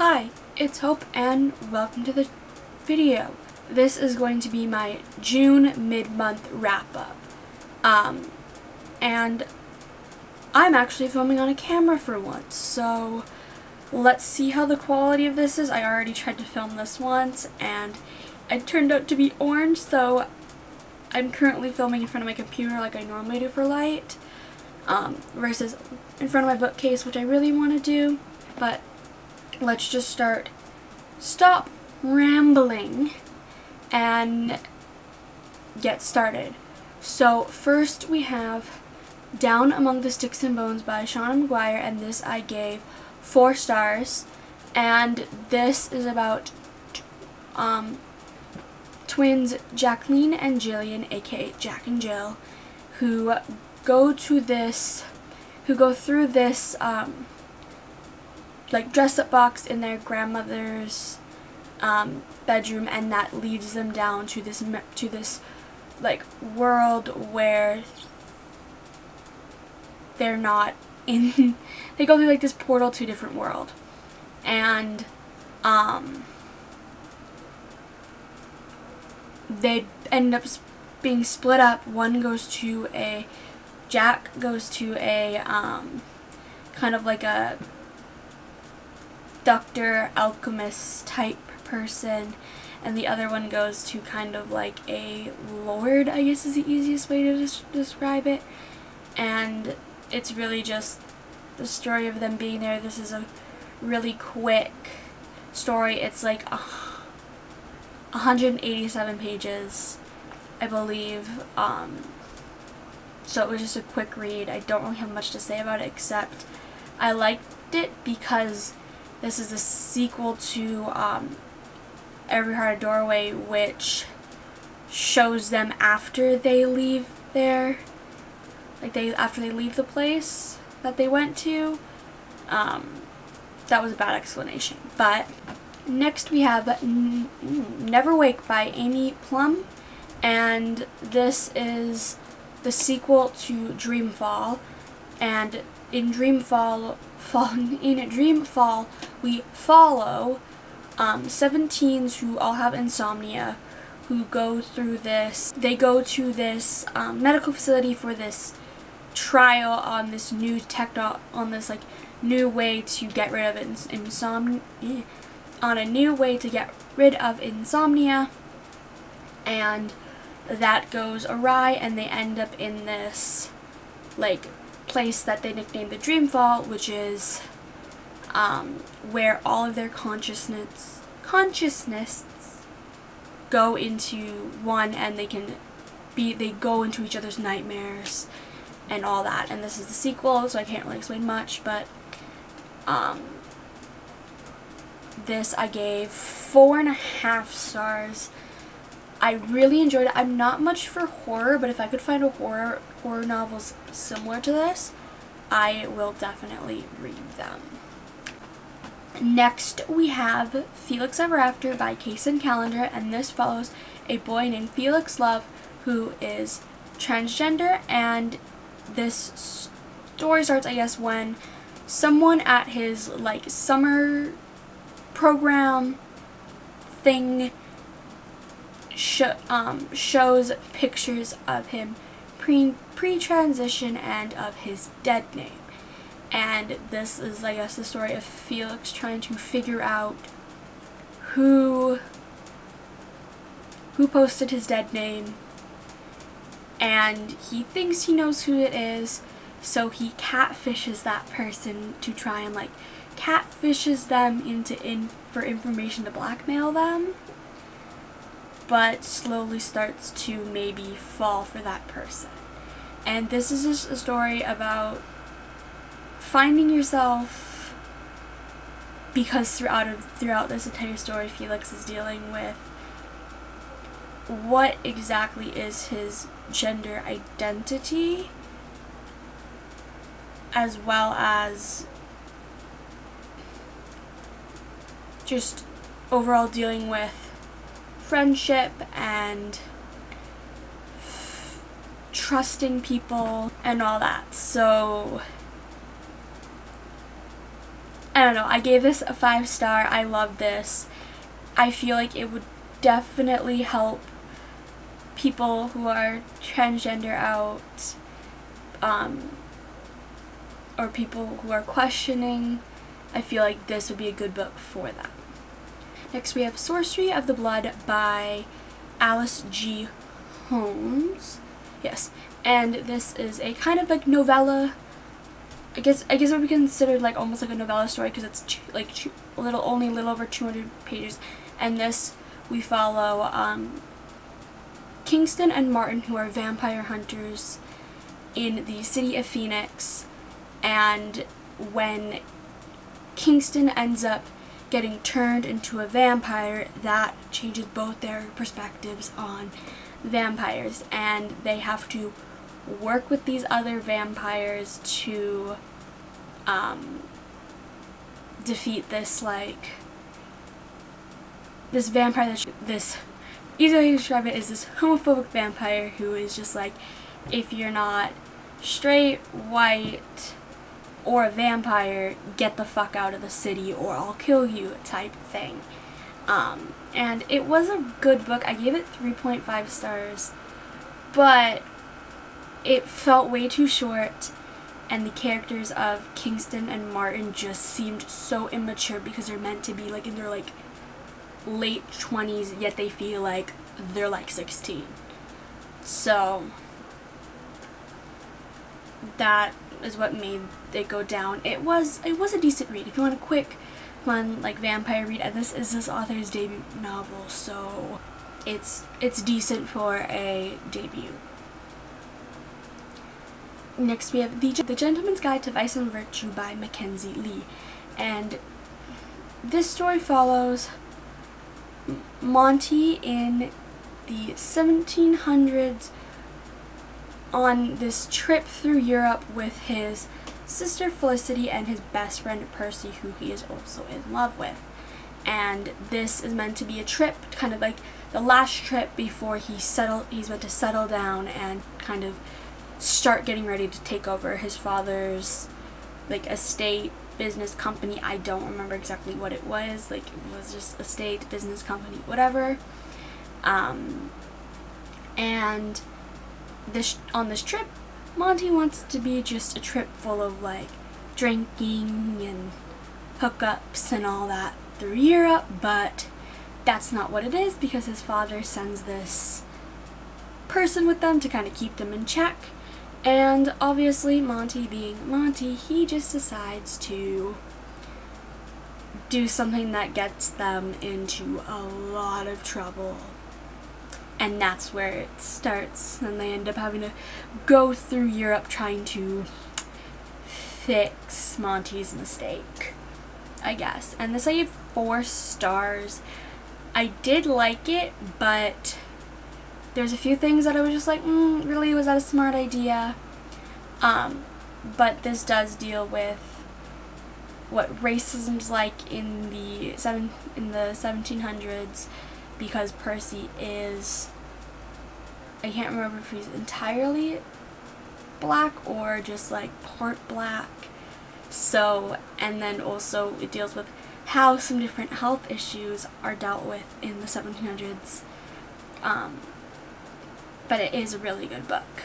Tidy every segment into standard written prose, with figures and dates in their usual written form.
Hi, it's Hope and welcome to the video. This is going to be my June mid-month wrap-up. And I'm actually filming on a camera for once, so let's see how the quality of this is. I already tried to film this once and it turned out to be orange, so I'm currently filming in front of my computer like I normally do for light, versus in front of my bookcase, which I really want to do. But let's just stop rambling and get started. So first we have Down Among the Sticks and Bones by Seanan McGuire, and this I gave 4 stars. And this is about twins Jacqueline and Jillian, aka Jack and Jill, who go through this like dress-up box in their grandmother's bedroom, and that leads them down to this like world where they're not in. They go through like this portal to a different world, and they end up being split up. Jack goes to a kind of like a doctor alchemist type person, and the other one goes to kind of like a lord, I guess is the easiest way to describe it. And it's really just the story of them being there. This is a really quick story. It's like 187 pages, I believe. So it was just a quick read. I don't really have much to say about it, except I liked it because this is a sequel to Every Heart a Doorway, which shows them after they leave after they leave the place that they went to. That was a bad explanation. But next we have Neverwake by Amy Plum, and this is the sequel to Dreamfall. And in Dreamfall, we follow 7 teens who all have insomnia, who go through this. They go to this medical facility for this trial on this new new way to get rid of insomnia, and that goes awry, and they end up in this like place that they nicknamed the Dreamfall, which is where all of their consciousness go into one, and they go into each other's nightmares and all that. And this is the sequel, so I can't really explain much, but this I gave 4.5 stars. I really enjoyed it. I'm not much for horror, but if I could find a horror novels similar to this, I will definitely read them. Next we have Felix Ever After by Kacen Callender, and this follows a boy named Felix Love who is transgender, and this story starts, I guess, when someone at his like summer program thing shows pictures of him pre-transition and of his dead name. And this is, I guess, the story of Felix trying to figure out who posted his dead name, and he thinks he knows who it is, so he catfishes that person to try and like catfishes them for information to blackmail them, but slowly starts to maybe fall for that person. And this is just a story about finding yourself, because throughout this entire story, Felix is dealing with what exactly is his gender identity, as well as just overall dealing with friendship and trusting people and all that. So, don't know, I gave this a 5-star. I love this. I feel like it would definitely help people who are transgender out, or people who are questioning. I feel like this would be a good book for that. Next we have Sorcery of the Blood by Alice G. Holmes. Yes, and this is a kind of like novella. I guess it would be considered like almost like a novella story because it's only a little over 200 pages. And this we follow Kingston and Martin, who are vampire hunters in the city of Phoenix. And when Kingston ends up getting turned into a vampire, that changes both their perspectives on vampires, and they have to work with these other vampires to defeat this vampire. This easy way to describe it is this homophobic vampire who is just like, if you're not straight, white, or a vampire, get the fuck out of the city or I'll kill you type thing. And it was a good book. I gave it 3.5 stars, but it felt way too short, and the characters of Kingston and Martin just seemed so immature because they're meant to be like in their like late 20s, yet they feel like they're like 16. So that is what made it go down. It was a decent read if you want a quick fun like vampire read, and this is this author's debut novel, so it's decent for a debut. Next we have The Gentleman's Guide to Vice and Virtue by Mackenzie Lee, and this story follows Monty in the 1700s on this trip through Europe with his sister Felicity and his best friend Percy, who he is also in love with. And this is meant to be a trip, kind of like the last trip before he's meant to settle down and kind of start getting ready to take over his father's like estate, business company. I don't remember exactly what it was. Like, it was just estate, business company, whatever. And on this trip, Monty wants to be just a trip full of like drinking and hookups and all that through Europe, but that's not what it is because his father sends this person with them to kind of keep them in check. And obviously, Monty being Monty, he just decides to do something that gets them into a lot of trouble. And that's where it starts, and they end up having to go through Europe trying to fix Monty's mistake, I guess. And this I gave 4 stars. I did like it, but there's a few things that I was just like, really, was that a smart idea? But this does deal with what racism's like in the 1700s, because Percy is, I can't remember if he's entirely black or just like part black. So, and then also it deals with how some different health issues are dealt with in the 1700s. But it is a really good book.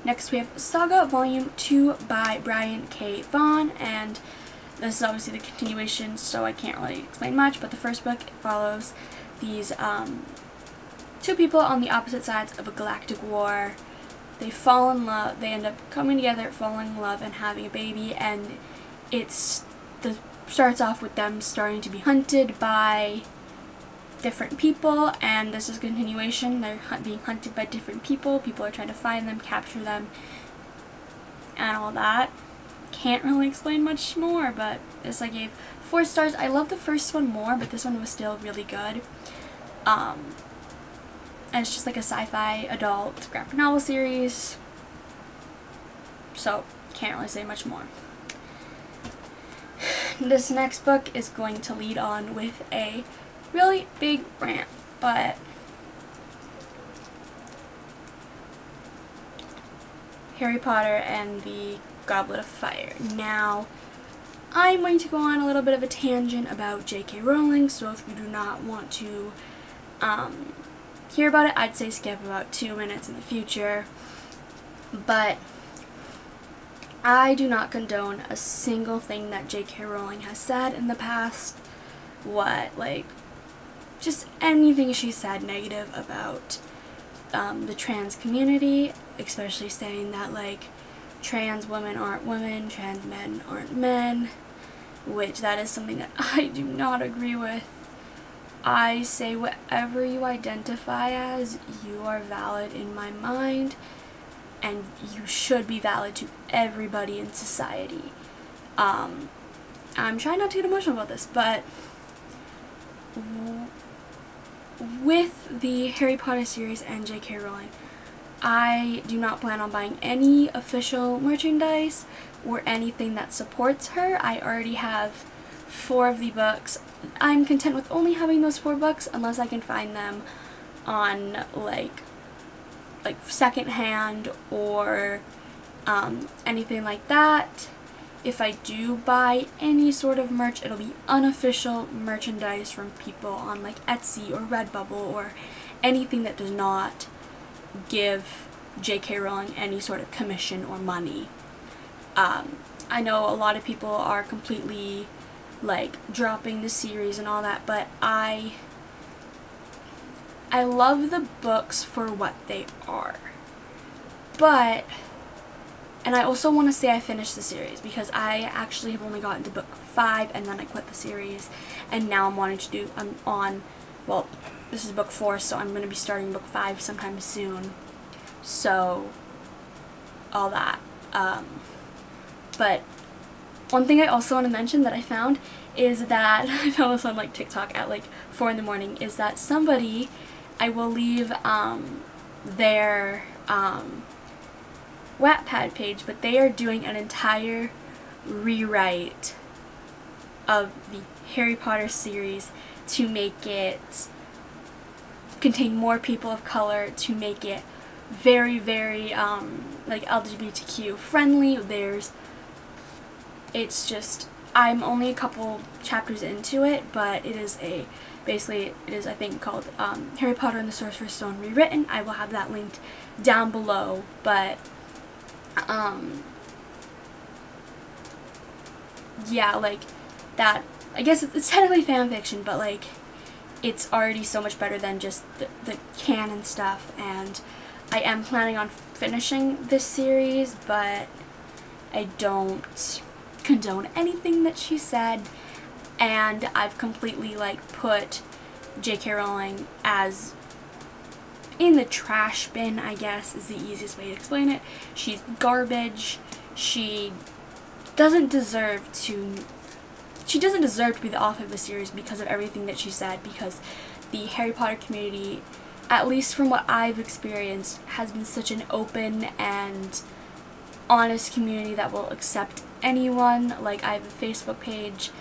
Next we have Saga Volume 2 by Brian K. Vaughan, and this is obviously the continuation, so I can't really explain much, but the first book follows these 2 people on the opposite sides of a galactic war. They fall in love, they end up coming together, falling in love, and having a baby, and starts off with them starting to be hunted by different people, and this is a continuation. They're being hunted by different people. People are trying to find them, capture them, and all that. Can't really explain much more, but this I gave 4 stars. I love the first one more, but this one was still really good. And it's just like a sci-fi adult graphic novel series, so can't really say much more. This next book is going to lead on with a really big rant, but Harry Potter and the Goblet of Fire. Now, I'm going to go on a little bit of a tangent about J.K. Rowling, so if you do not want to hear about it, I'd say skip about 2 minutes in the future. But I do not condone a single thing that J.K. Rowling has said in the past. Just anything she said negative about the trans community, especially saying that, like, trans women aren't women, trans men aren't men, which that is something that I do not agree with. I say whatever you identify as, you are valid in my mind, and you should be valid to everybody in society. I'm trying not to get emotional about this, but with the Harry Potter series and J.K. Rowling, I do not plan on buying any official merchandise or anything that supports her. I already have 4 of the books. I'm content with only having those 4 books unless I can find them on like secondhand or anything like that. If I do buy any sort of merch, it'll be unofficial merchandise from people on like Etsy or Redbubble or anything that does not give J.K. Rowling any sort of commission or money. I know a lot of people are completely like dropping the series and all that, but I love the books for what they are. And I also want to say I finished the series because I actually have only gotten to book 5 and then I quit the series, and now I'm on, well, this is book 4, so I'm going to be starting book 5 sometime soon. So, all that. But one thing I also want to mention that I found is that, I found this on like TikTok at like 4 in the morning, is that somebody, I will leave their Wattpad page, but they are doing an entire rewrite of the Harry Potter series to make it contain more people of color, to make it very, very like LGBTQ friendly. It's just, I'm only a couple chapters into it, but it is basically it is I think called Harry Potter and the Sorcerer's Stone Rewritten. I will have that linked down below, but yeah, like that, I guess it's technically fan fiction, but like it's already so much better than just the canon stuff, and I am planning on finishing this series, but I don't condone anything that she said, and I've completely like put J.K. Rowling as in the trash bin, I guess is the easiest way to explain it. She's garbage. She doesn't deserve to be the author of the series because of everything that she said, because the Harry Potter community, at least from what I've experienced, has been such an open and honest community that will accept anyone. Like, I have a Facebook page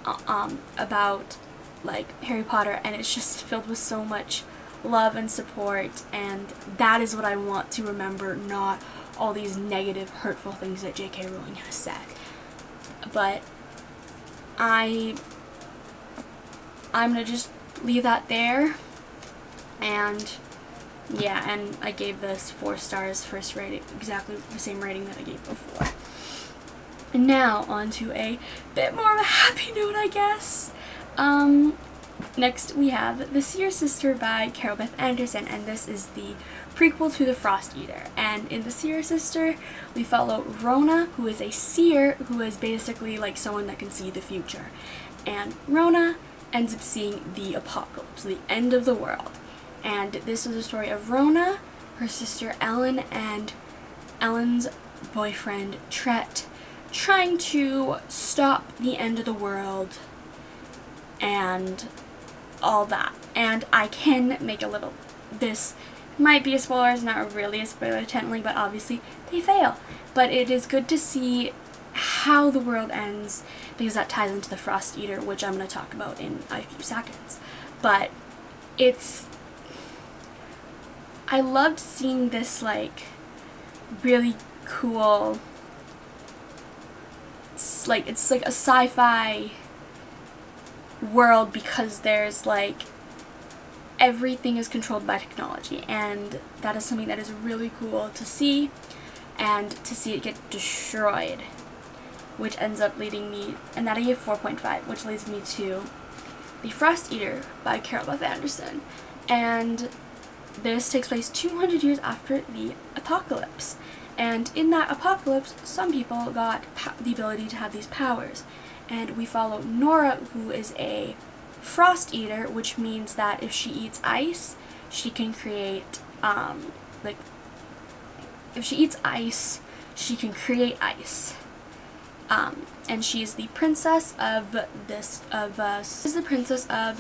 about like Harry Potter, and it's just filled with so much love and support, and that is what I want to remember, not all these negative, hurtful things that J.K. Rowling has said. But I'm gonna just leave that there, and yeah, and I gave this 4 stars, first rating, exactly the same rating that I gave before. And now on to a bit more of a happy note, I guess. Next we have The Seer Sister by Beth Anderson, and this is the prequel to The Frost Eater. And in The Seer Sister, we follow Rona, who is a seer, who is basically like someone that can see the future. And Rona ends up seeing the apocalypse, the end of the world. And this is the story of Rona, her sister Ellen, and Ellen's boyfriend Tret trying to stop the end of the world and all that. And I can make a little, this might be a spoiler, it's not really a spoiler technically, but obviously they fail. But it is good to see how the world ends, because that ties into the Frost Eater, which I'm going to talk about in a few seconds. But I loved seeing this like really cool it's like a sci-fi world because there's like everything is controlled by technology, and that is something that is really cool to see, and to see it get destroyed, which ends up leading me, and that I gave 4.5, which leads me to The Frost Eater by Beth Anderson. And this takes place 200 years after the apocalypse, and in that apocalypse some people got the ability to have these powers, and we follow Nora, who is a Frost Eater, which means that if she eats ice, she can create, if she eats ice, she can create ice. And she's the princess of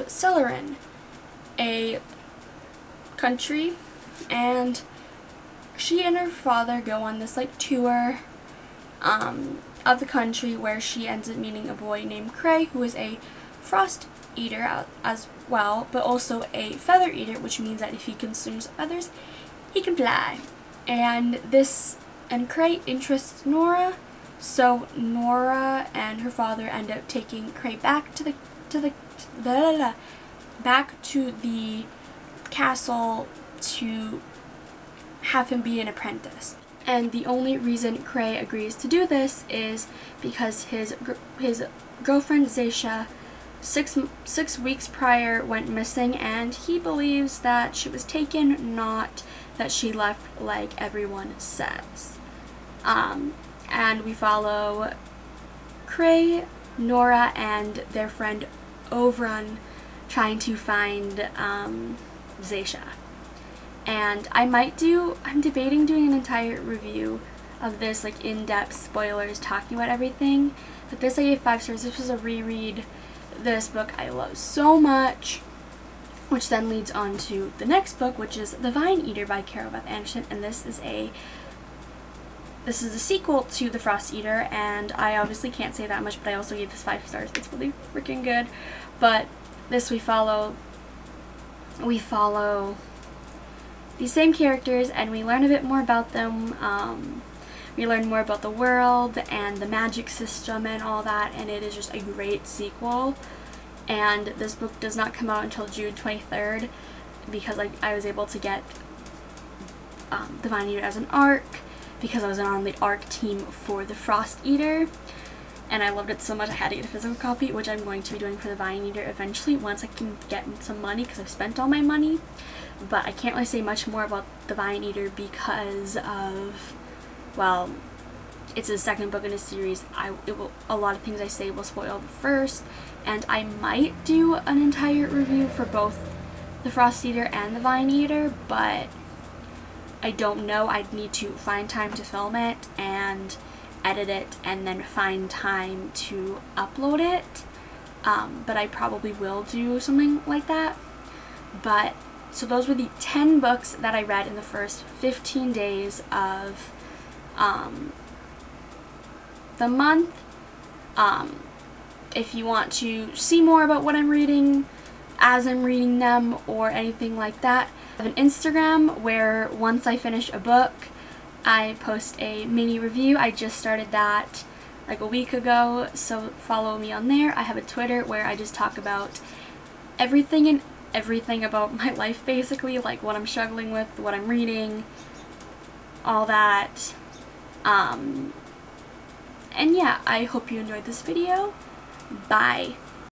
Celerin, a country, and she and her father go on this like tour of the country, where she ends up meeting a boy named Cray, who is a Frost Eater as well, but also a Feather Eater, which means that if he consumes feathers, he can fly. And Cray interests Nora, so Nora and her father end up taking Cray back to the castle to have him be an apprentice. And the only reason Cray agrees to do this is because his girlfriend Zaisha 6 weeks prior went missing, and he believes that she was taken, not that she left like everyone says. And we follow Cray, Nora, and their friend Ovran trying to find Zaisha. And I'm debating doing an entire review of this, like in-depth spoilers talking about everything, but this I gave 5 stars. This was a reread. This book I love so much, which then leads on to the next book, which is The Vine Eater by Beth Anderson, and this is a sequel to The Frost Eater, and I obviously can't say that much, but I also gave this 5 stars. It's really freaking good. But this we follow these same characters, and we learn a bit more about them. We learn more about the world and the magic system and all that, and it is just a great sequel. And this book does not come out until June 23rd because I was able to get The Vine Eater as an ARC, because I was on the ARC team for The Frost Eater, and I loved it so much I had to get a physical copy, which I'm going to be doing for The Vine Eater eventually once I can get some money, because I've spent all my money. But I can't really say much more about The Vine Eater because of, well, it's the second book in a series. A lot of things I say will spoil the first, and I might do an entire review for both The Frost Eater and The Vine Eater, but I don't know. I'd need to find time to film it and edit it and then find time to upload it. But I probably will do something like that. But so those were the 10 books that I read in the first 15 days of the month. If you want to see more about what I'm reading as I'm reading them or anything like that, I have an Instagram where once I finish a book, I post a mini review. I just started that like a week ago, so follow me on there. I have a Twitter where I just talk about everything about my life, basically, like what I'm struggling with, what I'm reading, all that. And yeah, I hope you enjoyed this video. Bye.